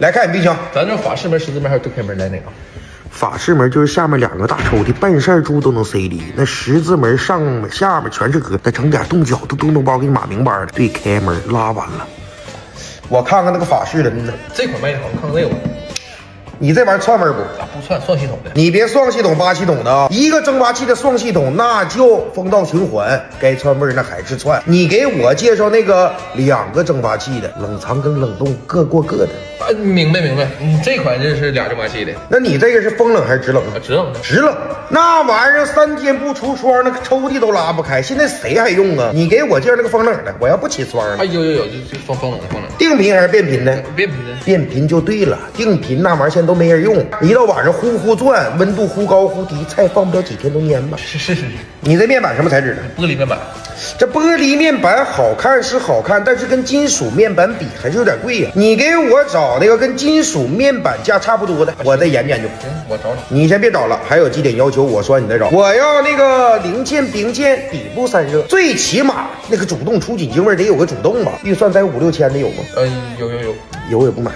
来看你冰箱，咱这法式门、十字门还有对开门来哪个？法式门就是下面2个大抽屉，办事猪都能塞里。那十字门上面、下面全是壳，再整点动脚的东东包给你码明白了。对开门拉完了，我看看那个法式的，这款卖的好，看看这个吧。你这玩意儿串门不？不串，双系统的。你别双系统、8系统的啊，一个蒸发器的双系统那就风道循环，该串味儿那还是串。你给我介绍那个2个蒸发器的，冷藏跟冷冻各过各的。明白。这款这是俩蒸发器的。那你这个是风冷还是直冷？直冷的。直冷，那玩意儿3天不除霜，那个抽屉都拉不开。现在谁还用啊？你给我介绍那个风冷的，我要不起霜了。有，就风冷的。定频还是变频的？变频的。变频就对了，定频那玩意儿现在都没人用，一到晚上呼呼转，温度忽高忽低，菜放不了几天都蔫吧。是。你这面板什么材质的？玻璃面板。这玻璃面板好看是好看，但是跟金属面板比还是有点贵呀。你给我找那个跟金属面板价差不多的，我再研究。行，我找找。你先别找了，还有几点要求我说你再找。我要那个零件并件底部散热，最起码那个主动出紧京味得有个主动吧，预算在5、6千的有吗？有。有也不买。